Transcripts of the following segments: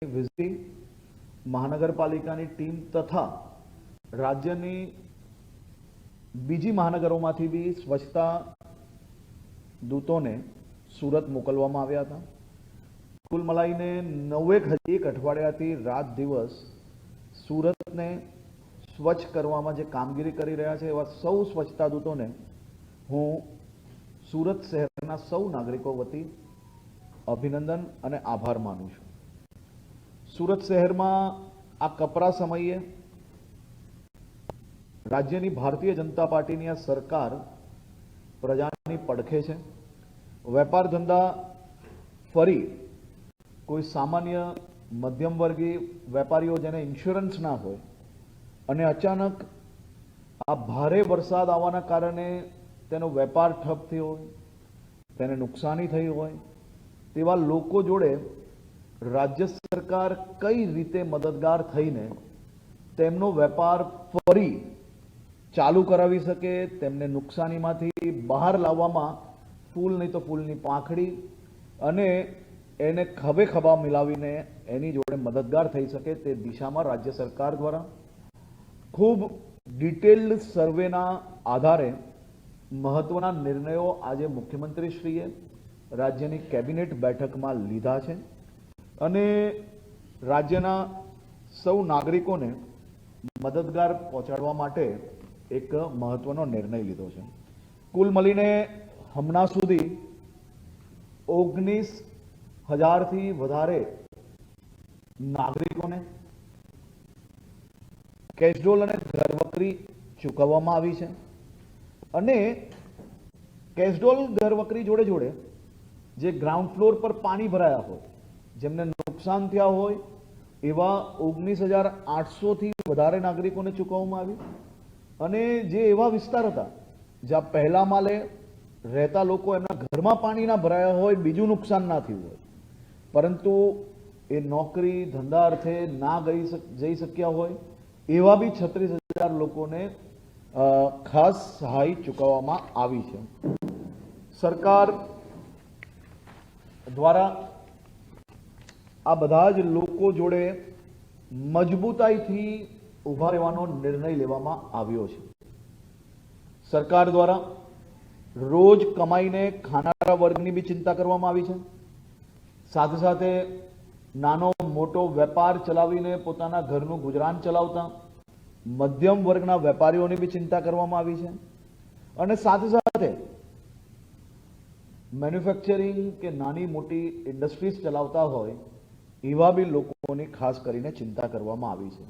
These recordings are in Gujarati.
વિઝિટિંગ મહાનગરપાલિકાની ટીમ તથા રાજ્યની બીજી મહાનગરોમાંથી બી સ્વચ્છતા દૂતોને સુરત મોકલવામાં આવ્યા હતા। કુલ મલાઈને 9 અઠવાડિયાથી રાત દિવસ સુરતને સ્વચ્છ કરવામાં જે કામગીરી કરી રહ્યા છે એવા સૌ સ્વચ્છતા દૂતોને હું સુરત શહેરના સૌ નાગરિકો વતી અભિનંદન અને આભાર માનું છું। સુરત શહેરમાં આ કપરા સમયે રાજ્યની ભારતીય જનતા પાર્ટીની આ સરકાર પ્રજાની પડખે છે। વેપાર ધંધા ફરી કોઈ સામાન્ય મધ્યમ વર્ગીય વેપારીઓ જેને ઇન્સ્યોરન્સ ના હોય અને અચાનક આ ભારે વરસાદ આવવાના કારણે તેનો વેપાર ઠપ થયો હોય, તેને નુકસાની થઈ હોય, તેવા લોકો જોડે રાજ્ય સરકાર કઈ રીતે મદદગાર થઈને તેમનો વેપાર ફરી ચાલુ કરાવી શકે, તેમને નુકસાનીમાંથી બહાર લાવવામાં ફૂલ નહીં તો ફૂલની પાંખડી અને એને ખભે ખભા મિલાવીને એની જોડે મદદગાર થઈ શકે તે દિશામાં રાજ્ય સરકાર દ્વારા ખૂબ ડિટેલ્ડ સર્વેના આધારે મહત્વના નિર્ણયો આજે મુખ્યમંત્રીશ્રીએ રાજ્યની કેબિનેટ બેઠકમાં લીધા છે અને રાજ્યના સૌ નાગરિકોને મદદગાર પહોંચાડવા માટે એક મહત્વનો નિર્ણય લીધો છે। કુલ મળીને હમણાં સુધી 19,000થી વધારે નાગરિકોને કેશડોલ અને ઘરવકરી ચૂકવવામાં આવી છે અને કેશડોલ ઘરવકરી જોડે જોડે જે ગ્રાઉન્ડ ફ્લોર પર પાણી ભરાયા હોય, જેમને નુકસાન થયા હોય એવા 19,800થી વધારે નાગરિકોને ચૂકવવામાં આવી અને જે એવા વિસ્તાર હતા જ્યાં પહેલા માલે રહેતા લોકો એમના ઘરમાં પાણી ના ભરાયા હોય, બીજું નુકસાન ના થયું હોય, પરંતુ એ નોકરી ધંધા અર્થે ના જઈ શક્યા હોય એવા બી 36,000 લોકોને ખાસ સહાય ચૂકવવામાં આવી છે। સરકાર દ્વારા આ બધા જ લોકો જોડે મજબૂતાઈથી ઉભા રહેવાનો નિર્ણય લેવામાં આવ્યો છે। સરકાર દ્વારા રોજ કમાઈને ખાનારા વર્ગની બી ચિંતા કરવામાં આવી છે, સાથે સાથે નાનો મોટો વેપાર ચલાવીને પોતાના ઘરનું ગુજરાન ચલાવતા મધ્યમ વર્ગના વેપારીઓની બી ચિંતા કરવામાં આવી છે અને સાથે સાથે મેન્યુફેક્ચરિંગ કે નાની મોટી ઇન્ડસ્ટ્રીઝ ચલાવતા હોય એવા બી લોકોની ખાસ કરીને ચિંતા કરવામાં આવી છે।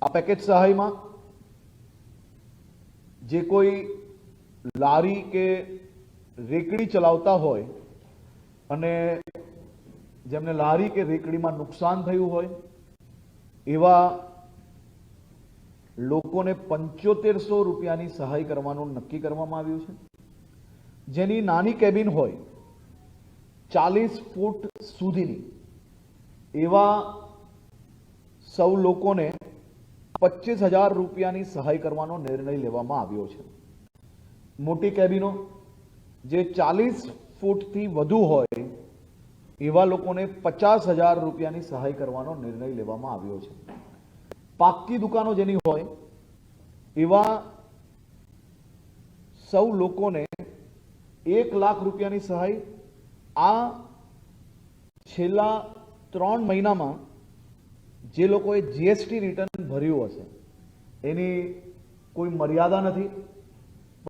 આ પેકેજ સહાયમાં જે કોઈ લારી કે રેકડી ચલાવતા હોય અને જેમને લારી કે રેકડીમાં નુકસાન થયું હોય એવા લોકોને 7500 રૂપિયાની સહાય કરવાનું નક્કી કરવામાં આવ્યું છે। જેની નાની કેબિન હોય 40 ફૂટ સુધીની એવા સૌ લોકોને 25,000 રૂપિયાની સહાય કરવાનો નિર્ણય લેવામાં આવ્યો છે। મોટી કેબિનો જે 40 ફૂટથી વધુ હોય એવા લોકોને 50,000 રૂપિયાની સહાય કરવાનો નિર્ણય લેવામાં આવ્યો છે। પાક્કી દુકાનો જેની હોય એવા સૌ લોકોને 1 લાખ રૂપિયાની સહાય આ છેલ્લા 3 મહિનામાં જે લોકોએ જીએસટી રિટર્ન ભર્યું હશે એની કોઈ મર્યાદા નથી,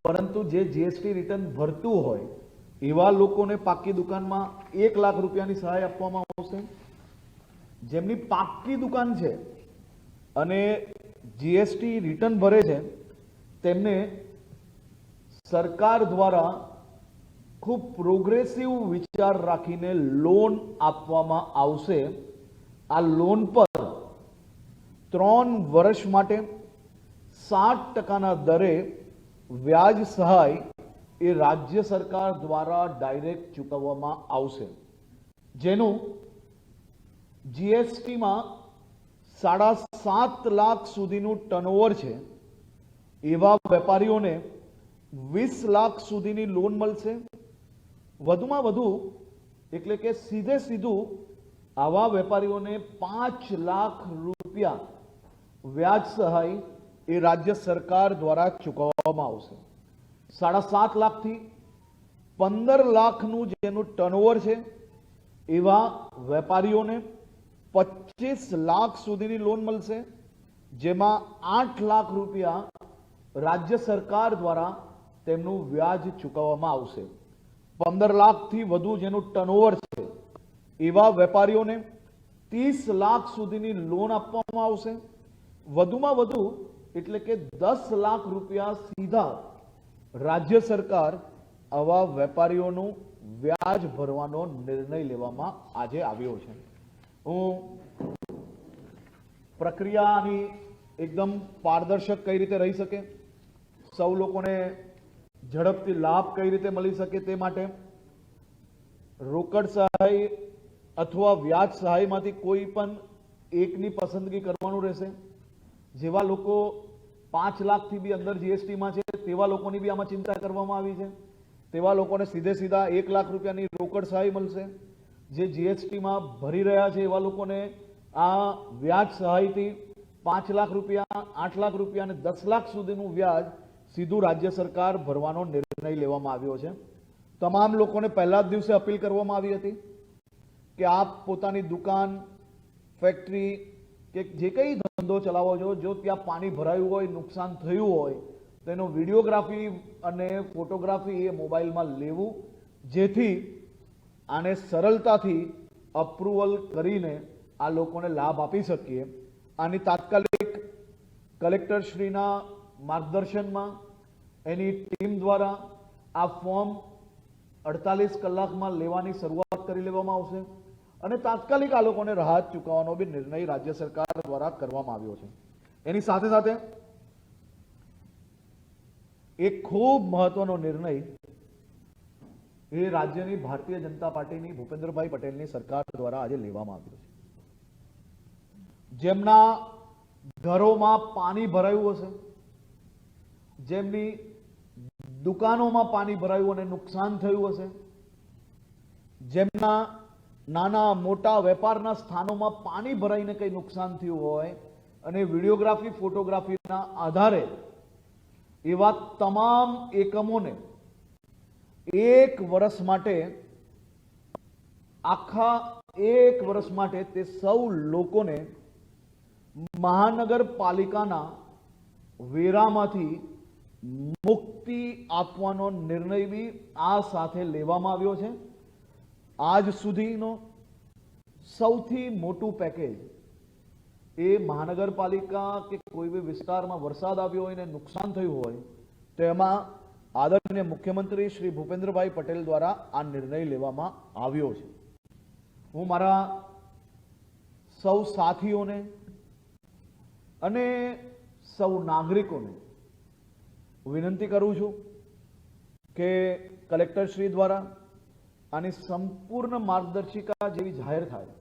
પરંતુ જે જીએસટી રિટર્ન ભરતું હોય એવા લોકોને પાક્કી દુકાનમાં 1 લાખ રૂપિયાની સહાય આપવામાં આવશે। જેમની પાક્કી દુકાન છે અને જીએસટી રિટર્ન ભરે છે તેમને સરકાર દ્વારા ખૂબ પ્રોગ્રેસિવ વિચાર રાખીને લોન આપવામાં આવશે। આ લોન પર 3 વર્ષ માટે 7% દરે વ્યાજ સહાય એ રાજ્ય સરકાર દ્વારા ડાયરેક્ટ ચૂકવવામાં આવશે, જેનું જીએસટીમાં 7.5 લાખ સુધીનું ટર્નઓવર છે એવા વેપારીઓને 20 લાખ સુધીની લોન મળશે। વધુમાં વધુ એટલે કે સીધે સીધું આવા વેપારીઓને 5 લાખ રૂપિયા વ્યાજ સહાય એ રાજ્ય સરકાર દ્વારા ચૂકવવામાં આવશે. 7.5 લાખથી 15 લાખનું જેનું ટર્નઓવર છે એવા વેપારીઓને 25 લાખ સુધીની લોન મળશે, જેમાં 8 લાખ રૂપિયા રાજ્ય સરકાર દ્વારા તેમનું વ્યાજ ચૂકવવામાં આવશે. 15 લાખથી વધુ જેનું ટર્નઓવર છે એવા વેપારીઓને 30 લાખ સુધીની લોન આપવામાં આવશે. વધુમાં વધુ એટલે કે 10 લાખ રૂપિયા સીધા રાજ્ય સરકાર આવા વેપારીઓનું વ્યાજ ભરવાનો નિર્ણય લેવામાં આજે આવ્યો છે. હું પ્રક્રિયાની એકદમ પારદર્શક કઈ રીતે રહી શકે, સૌ લોકોને ઝડપથી લાભ કઈ રીતે મળી શકે તે માટે રોકડ સહાય અથવા વ્યાજ સહાયમાંથી કોઈ પણ એકની પસંદગી કરવાનું રહેશે. જેવા લોકો 5 લાખથી બી અંદર જીએસટીમાં છે તેવા લોકોની બી આમાં ચિંતા કરવામાં આવી છે. તેવા લોકોને સીધા 1 લાખ રૂપિયાની રોકડ સહાય મળશે. જે જીએસટીમાં ભરી રહ્યા છે એવા લોકોને આ વ્યાજ સહાયથી 5 લાખ રૂપિયા, 8 લાખ રૂપિયા અને 10 લાખ સુધીનું વ્યાજ સીધું રાજ્ય સરકાર ભરવાનો નિર્ણય લેવામાં આવ્યો છે. તમામ લોકોને પહેલા જ દિવસે અપીલ કરવામાં આવી હતી કે આપ પોતાની દુકાન, ફેક્ટરી કે જે કંઈ ધંધો ચલાવો છો, જો ત્યાં પાણી ભરાયું હોય, નુકસાન થયું હોય તો એનો વિડીયોગ્રાફી અને ફોટોગ્રાફી એ મોબાઈલમાં લેવું, જેથી આને સરળતાથી અપ્રુવલ કરીને આ લોકોને લાભ આપી શકીએ. આની તાત્કાલિક કલેક્ટરશ્રીના માર્ગદર્શનમાં એની ટીમ દ્વારા આ ફોર્મ 48 કલાકમાં લેવાની શરૂઆત કરી લેવામાં આવશે અને તાત્કાલિક આ લોકોને રાહત ચૂકવવાનો બી નિર્ણય રાજ્ય સરકાર દ્વારા કરવામાં આવ્યો છે. એની સાથે સાથે એક ખૂબ મહત્વનો નિર્ણય એ રાજ્યની ભારતીય જનતા પાર્ટીની ભૂપેન્દ્રભાઈ પટેલની સરકાર દ્વારા આજે લેવામાં આવ્યો છે. જેમના ઘરોમાં પાણી ભરાયું હશે, જેમની દુકાનોમાં પાણી ભરાયું અને નુકસાન થયું હશે, જેમના નાના મોટા વેપારના સ્થાનોમાં પાણી ભરાઈને કંઈ નુકસાન થયું હોય અને વિડીયોગ્રાફી, ફોટોગ્રાફીના આધારે એવા તમામ એકમોને 1 વર્ષ માટે, આખા 1 વર્ષ માટે તે સૌ લોકોને મહાનગરપાલિકાના વેરામાંથી મુક્તિ આપવાનો નિર્ણય બી આ સાથે લેવામાં આવ્યો છે. આજ સુધીનો સૌથી મોટું પેકેજ એ મહાનગરપાલિકા કે કોઈ બી વિસ્તારમાં વરસાદ આવ્યો હોય ને નુકસાન થયું હોય તો એમાં આદરણીય મુખ્યમંત્રી શ્રી ભૂપેન્દ્રભાઈ પટેલ દ્વારા આ નિર્ણય લેવામાં આવ્યો છે. હું મારા સૌ સાથીઓને અને સૌ નાગરિકોને વિનંતી કરું છું કે કલેક્ટરશ્રી દ્વારા આની સંપૂર્ણ માર્ગદર્શિકા જેવી જાહેર થાય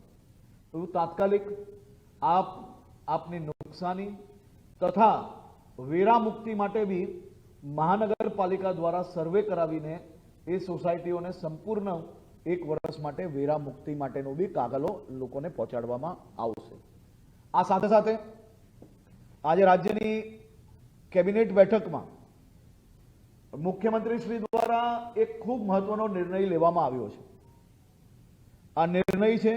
એવું તાત્કાલિક આપની નુકસાની તથા વેરા મુક્તિ માટે બી મહાનગરપાલિકા દ્વારા સર્વે કરાવીને એ સોસાયટીઓને સંપૂર્ણ 1 વર્ષ માટે વેરા મુક્તિ માટેનું બી કાગળો લોકોને પહોંચાડવામાં આવશે. આ સાથે સાથે આજે રાજ્યની કેબિનેટ બેઠકમાં મુખ્યમંત્રી શ્રી દ્વારા એક ખૂબ મહત્વનો નિર્ણય લેવામાં આવ્યો છે. આ નિર્ણય છે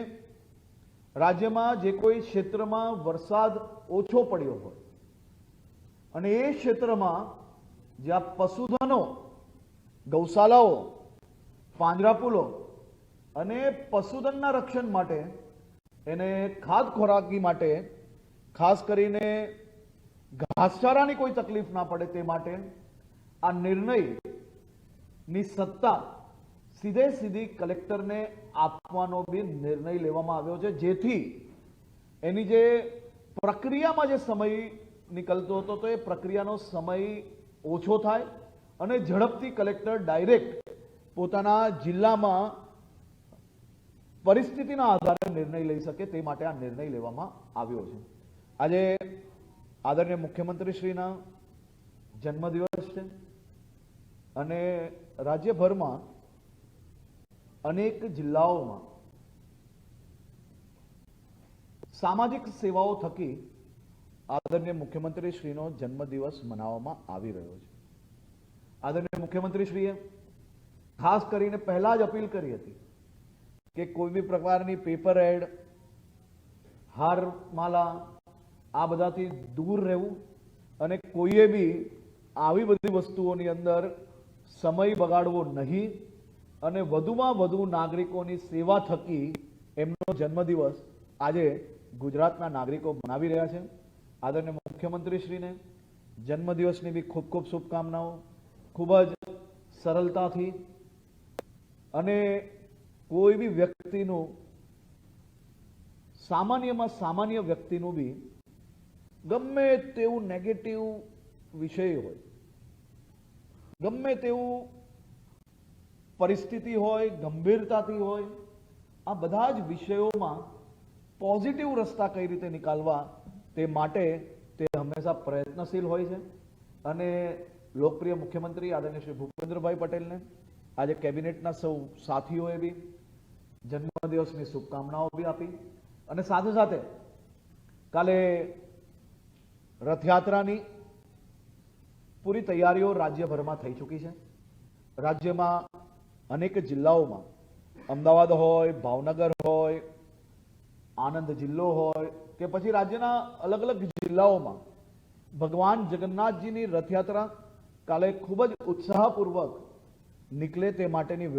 રાજ્યમાં જે કોઈ ક્ષેત્રમાં વરસાદ ઓછો પડ્યો હોય અને એ ક્ષેત્રમાં જ્યાં પશુધનો, ગૌશાલાઓ, પાંજરાપોળો અને પશુધનના રક્ષણ માટે એને ખાદ ખોરાકી માટે ખાસ કરીને ઘાસચારાની કોઈ તકલીફ ના પડે તે માટે આ નિર્ણયની સત્તા સીધી કલેક્ટરને આપવાનો બી નિર્ણય લેવામાં આવ્યો છે, જેથી એની જે પ્રક્રિયામાં જે સમય નીકળતો હતો તો એ પ્રક્રિયાનો સમય ઓછો થાય અને ઝડપથી કલેક્ટર ડાયરેક્ટ પોતાના જિલ્લામાં પરિસ્થિતિના આધારે નિર્ણય લઈ શકે તે માટે આ નિર્ણય લેવામાં આવ્યો છે. આજે આદરણીય મુખ્યમંત્રીશ્રીના જન્મદિવસ છે અને રાજ્યભરમાં અનેક જિલ્લાઓમાં સામાજિક સેવાઓ થકી આદરણીય મુખ્યમંત્રી શ્રીનો જન્મદિવસ મનાવવામાં આવી રહ્યો છે. આદરણીય મુખ્યમંત્રી શ્રીએ ખાસ કરીને પહેલા જ અપીલ કરી હતી કે કોઈ બી પ્રકારની પેપર એડ, હારમાલા આ બધાથી દૂર રહેવું અને કોઈએ બી આવી બધી વસ્તુઓની અંદર સમય બગાડવો નહીં અને વધુમાં વધુ નાગરિકોની સેવા થકી એમનો જન્મદિવસ આજે ગુજરાતના નાગરિકો મનાવી રહ્યા છે. આદરણીય મુખ્યમંત્રીશ્રીને જન્મદિવસની બી ખૂબ ખૂબ શુભકામનાઓ. ખૂબ જ સરળતાથી અને કોઈ બી વ્યક્તિનું સામાન્યમાં સામાન્ય વ્યક્તિનું બી ગમે તેવું નેગેટિવ વિષય હોય, ગમે તેવું પરિસ્થિતિ હોય, ગંભીરતાથી હોય, આ બધા જ વિષયોમાં પોઝિટિવ રસ્તા કઈ રીતે નીકાળવા તે માટે તે હંમેશા પ્રયત્નશીલ હોય છે. અને લોકપ્રિય મુખ્યમંત્રી આદરણીય શ્રી ભૂપેન્દ્રભાઈ પટેલને આજે કેબિનેટના સૌ સાથીઓએ બી જન્મદિવસની શુભકામનાઓ બી આપી અને સાથે સાથે કાલે રથયાત્રાની પૂરી તૈયારીઓ રાજ્યભરમાં થઈ ચૂકી છે. રાજ્યમાં અનેક જિલ્લાઓમાં, અમદાવાદ હોય, ભાવનગર હોય, આણંદ જિલ્લો હોય કે પછી રાજ્યના અલગ અલગ જિલ્લાઓમાં ભગવાન જગન્નાથજીની રથયાત્રા કાલે ખૂબ જ ઉત્સાહપૂર્વક નીકળે તે માટેની